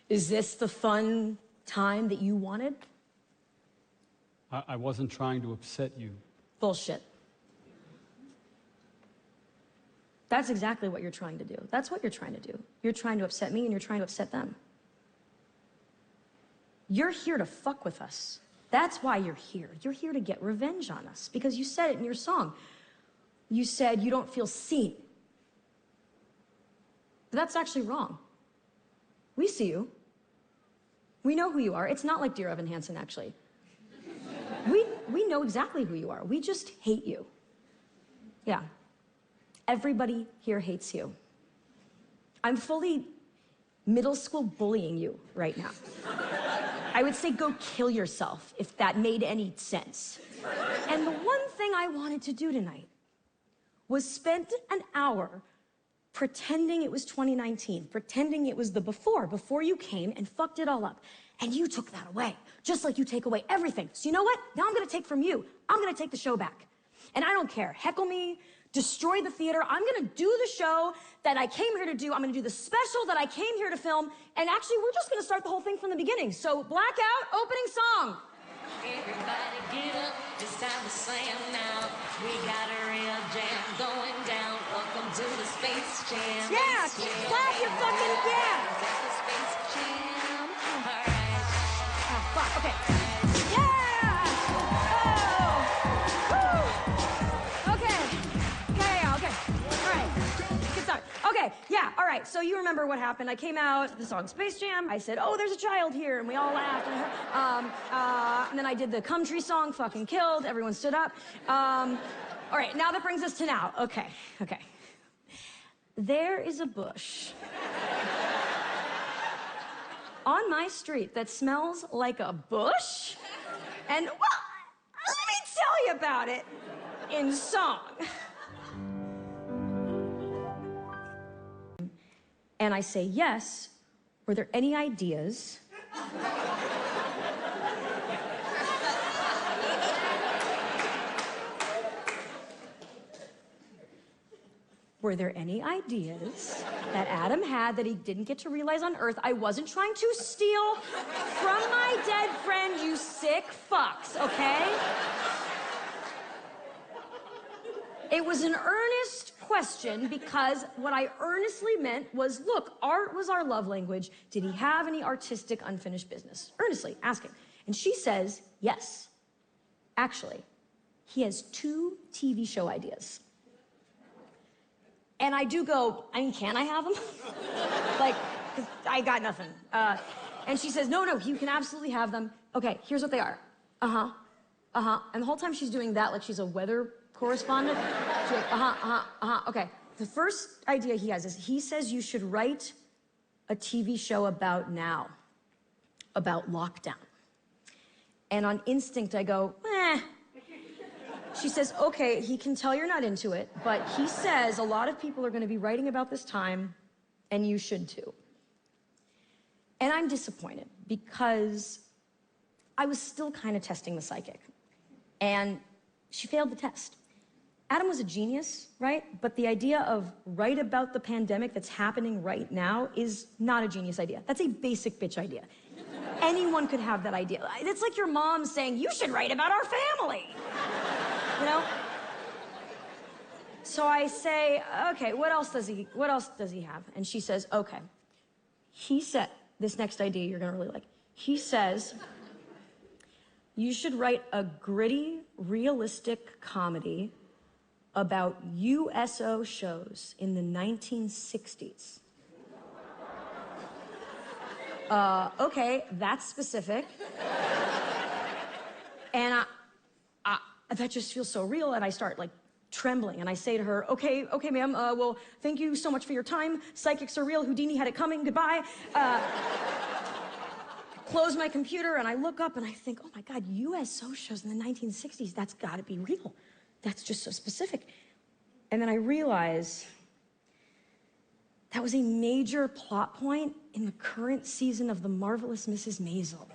Is this the fun time that you wanted? I wasn't trying to upset you. Bullshit. That's exactly what you're trying to do. That's what you're trying to do. You're trying to upset me and you're trying to upset them. You're here to fuck with us. That's why you're here. You're here to get revenge on us because you said it in your song. You said you don't feel seen. But that's actually wrong. We see you. We know who you are. It's not like Dear Evan Hansen, actually. We know exactly who you are. We just hate you. Yeah. Everybody here hates you. I'm fully middle school bullying you right now. I would say go kill yourself if that made any sense. And the one thing I wanted to do tonight was spend an hour pretending it was 2019, pretending it was the before you came and fucked it all up. And you took that away, just like you take away everything. So you know what? Now I'm gonna take from you. I'm gonna take the show back. And I don't care. Heckle me, destroy the theater. I'm gonna do the show that I came here to do. I'm gonna do the special that I came here to film. And actually, we're just gonna start the whole thing from the beginning. So blackout, opening song. Everybody get up, it's time to slam now. We got a real jam going down. Welcome to the Space Jam. Yeah, clap your fucking yeah. That's the Space Jam. All right. Oh, fuck, okay. Yeah! Oh! Woo! Okay. Yeah, okay. All right. Good start. Okay, yeah, all right. So you remember what happened. I came out, the song Space Jam. I said, oh, there's a child here, and we all laughed. And then I did the Come Tree song, fucking killed. Everyone stood up. All right, now that brings us to now. Okay. There is a bush on my street that smells like a bush. And, well, let me tell you about it in song. And I say, yes, were there any ideas? Were there any ideas that Adam had that he didn't get to realize on Earth? I wasn't trying to steal from my dead friend, you sick fucks, okay? It was an earnest question because what I earnestly meant was, look, art was our love language. Did he have any artistic unfinished business? Earnestly asking. And she says, yes. Actually, he has 2 TV show ideas. And I do go, I mean, can I have them? Like, 'cause I got nothing. And she says, no, you can absolutely have them. Okay, here's what they are. And the whole time she's doing that like she's a weather correspondent. She's like, okay. The first idea he has is he says you should write a TV show about now, about lockdown. And on instinct, I go, She says, okay, he can tell you're not into it, but he says a lot of people are going to be writing about this time, and you should too. And I'm disappointed because I was still kind of testing the psychic, and she failed the test. Adam was a genius, right? But the idea of write about the pandemic that's happening right now is not a genius idea. That's a basic bitch idea. Anyone could have that idea. It's like your mom saying, you should write about our family. You know? So I say, okay, what else does he have? And she says, okay. He said, this next idea you're gonna really like. He says, you should write a gritty, realistic comedy about USO shows in the 1960s. Okay, that's specific. And that just feels so real, and I start like trembling, and I say to her, okay, ma'am, well, thank you so much for your time. Psychics are real, Houdini had it coming, goodbye. Close my computer, and I look up, and I think, oh my God, USO shows in the 1960s, that's gotta be real. That's just so specific. And then I realize that was a major plot point in the current season of The Marvelous Mrs. Maisel.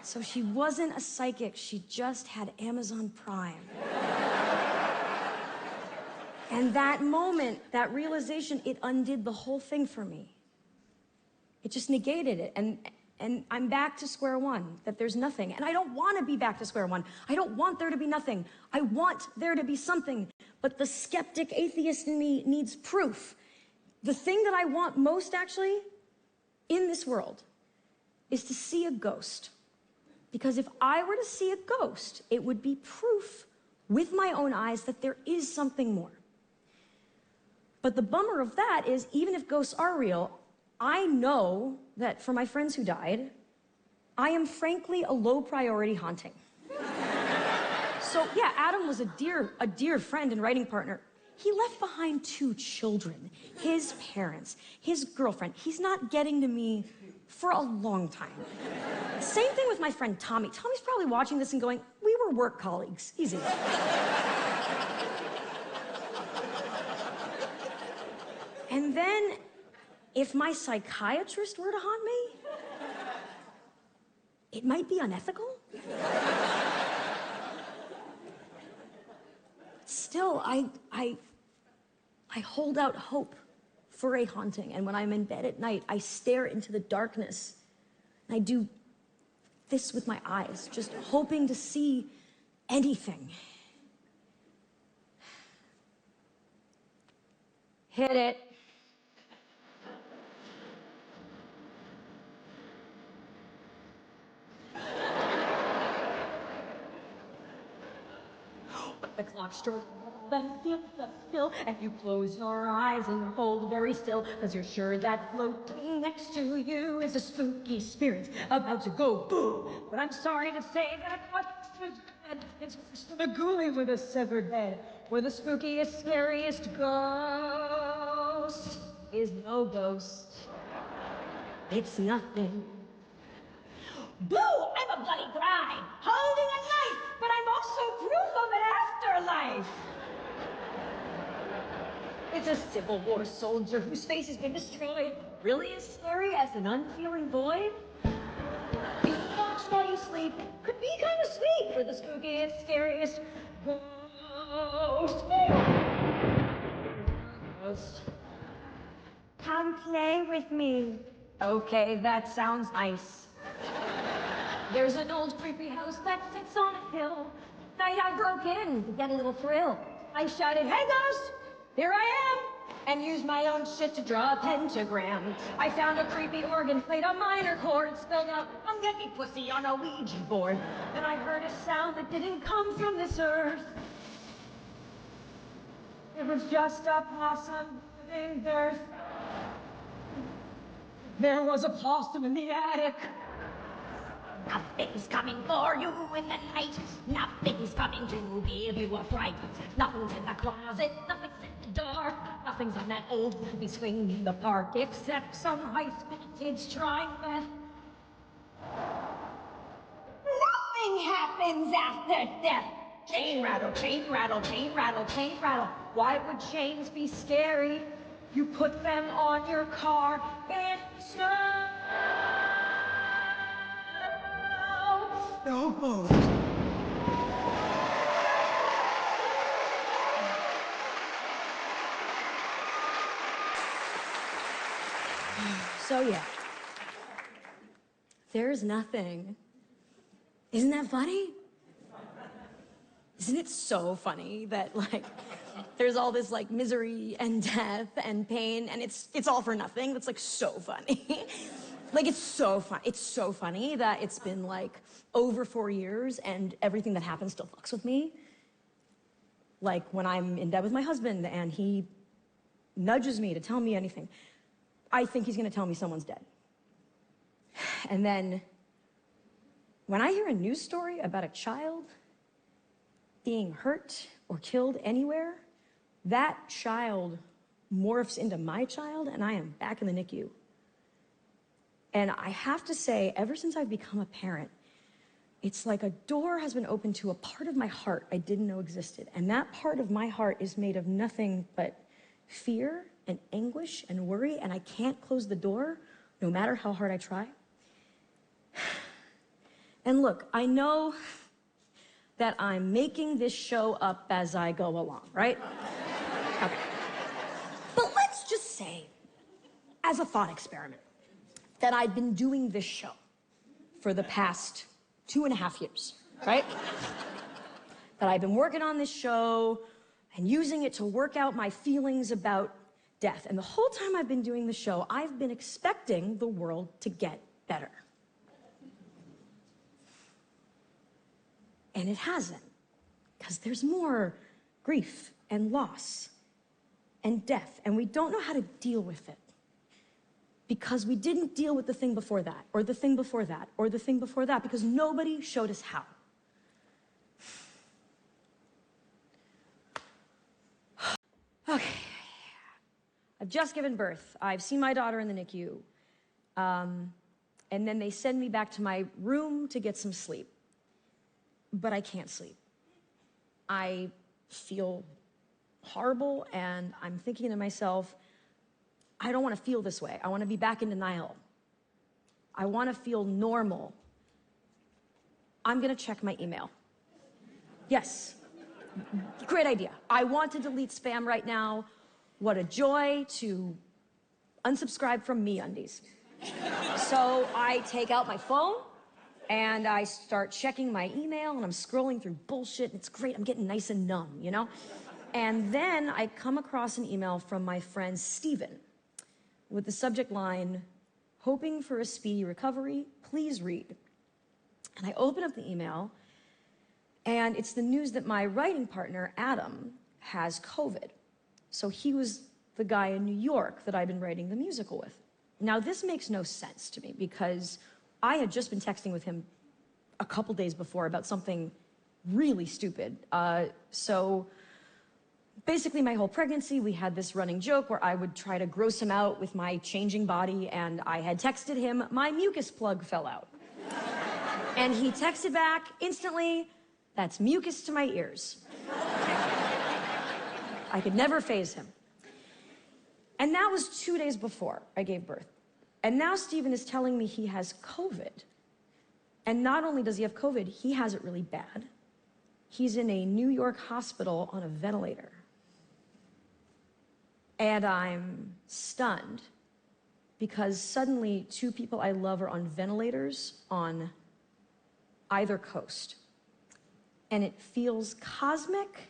So she wasn't a psychic, she just had Amazon Prime. And that moment, that realization, it undid the whole thing for me. It just negated it. And I'm back to square one, that there's nothing. And I don't want to be back to square one. I don't want there to be nothing. I want there to be something. But the skeptic atheist in me needs proof. The thing that I want most, actually, in this world, is to see a ghost. Because if I were to see a ghost, it would be proof with my own eyes that there is something more. But the bummer of that is, even if ghosts are real, I know that for my friends who died, I am frankly a low priority haunting. So yeah, Adam was a dear friend and writing partner. He left behind 2 children, his parents, his girlfriend. He's not getting to me for a long time. Same thing with my friend Tommy. Tommy's probably watching this and going, we were work colleagues, easy. And then, if my psychiatrist were to haunt me, it might be unethical. Still, I hold out hope for a haunting, and when I'm in bed at night, I stare into the darkness, and I do this with my eyes, just hoping to see anything. Hit it. The clock strikes the hill, and you close your eyes and hold very still, because you're sure that floating next to you is a spooky spirit about to go boom. But I'm sorry to say that what was dead, it's just a ghoulie with a severed head, where the spookiest, scariest ghost is no ghost. It's nothing. Boo! I'm a bloody bride, holding a knife, but I'm also proof of an afterlife. It's a Civil War soldier whose face has been destroyed, really as scary as an unfeeling void. His watch while you sleep could be kind of sweet for the spookiest, scariest ghost. Come play with me. Okay, that sounds nice. There's an old creepy house that sits on a hill. Night I broke in to get a little thrill. I shouted, hey ghost, here I am, and used my own shit to draw a pentagram. I found a creepy organ, played a minor chord, spelled out, come get me pussy on a Ouija board. Then I heard a sound that didn't come from this earth. It was just a possum living dirt. There was a possum in the attic. Nothing's coming for you in the night. Nothing's coming to give you a fright. Nothing's in the closet, nothing's in the door. Nothing's on that old movie screen in the park, except some high school kids trying meth. Nothing happens after death. Chain rattle, chain rattle, chain rattle, chain rattle. Why would chains be scary? You put them on your car and snow. No boat. So yeah, there's nothing. Isn't that funny? Isn't it so funny that like there's all this like misery and death and pain, and it's all for nothing? That's like so funny. Like it's so fun. It's so funny that it's been like over 4 years and everything that happens still fucks with me. Like when I'm in bed with my husband and he nudges me to tell me anything, I think he's gonna tell me someone's dead. And then when I hear a news story about a child being hurt or killed anywhere, that child morphs into my child and I am back in the NICU. And I have to say, ever since I've become a parent, it's like a door has been opened to a part of my heart I didn't know existed. And that part of my heart is made of nothing but fear and anguish and worry, and I can't close the door no matter how hard I try. And look, I know that I'm making this show up as I go along, right? as a thought experiment, that I'd been doing this show for the past 2.5 years, right? That I've been working on this show and using it to work out my feelings about death. And the whole time I've been doing the show, I've been expecting the world to get better. And it hasn't, because there's more grief and loss and death, and we don't know how to deal with it. Because we didn't deal with the thing before that, or the thing before that, or the thing before that, because nobody showed us how. Okay. I've just given birth. I've seen my daughter in the NICU. And then they send me back to my room to get some sleep. But I can't sleep. I feel horrible, and I'm thinking to myself, I don't want to feel this way. I want to be back in denial. I want to feel normal. I'm going to check my email. Yes. Great idea. I want to delete spam right now. What a joy to unsubscribe from MeUndies. So I take out my phone and I start checking my email, and I'm scrolling through bullshit. It's great. I'm getting nice and numb, you know? And then I come across an email from my friend Steven with the subject line, "Hoping for a speedy recovery, please read." And I open up the email, and it's the news that my writing partner, Adam, has COVID. So he was the guy in New York that I'd been writing the musical with. Now, this makes no sense to me, because I had just been texting with him a couple days before about something really stupid. So basically, my whole pregnancy, we had this running joke where I would try to gross him out with my changing body, and I had texted him, "My mucus plug fell out." And he texted back instantly, "That's mucus to my ears." I could never faze him. And that was 2 days before I gave birth. And now Steven is telling me he has COVID. And not only does he have COVID, he has it really bad. He's in a New York hospital on a ventilator. And I'm stunned, because suddenly 2 people I love are on ventilators on either coast. And it feels cosmic,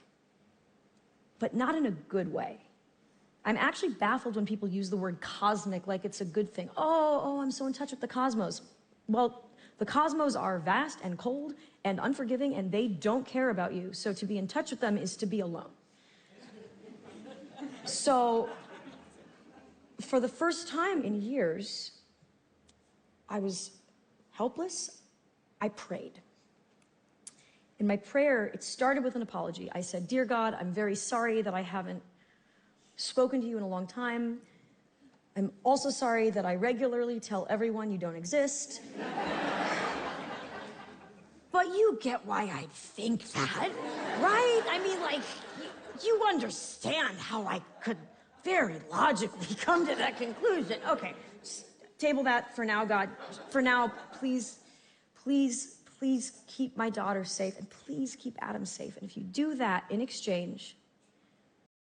but not in a good way. I'm actually baffled when people use the word cosmic like it's a good thing. Oh, I'm so in touch with the cosmos. Well, the cosmos are vast and cold and unforgiving, and they don't care about you. So to be in touch with them is to be alone. So for the first time in years, I was helpless. I prayed. In my prayer, it started with an apology. I said, "Dear God, I'm very sorry that I haven't spoken to you in a long time. I'm also sorry that I regularly tell everyone you don't exist." But you get why I'd think that, right? I mean, like, you understand how I could very logically come to that conclusion. Okay, just table that for now, God. For now, please keep my daughter safe, and please keep Adam safe. And if you do that in exchange,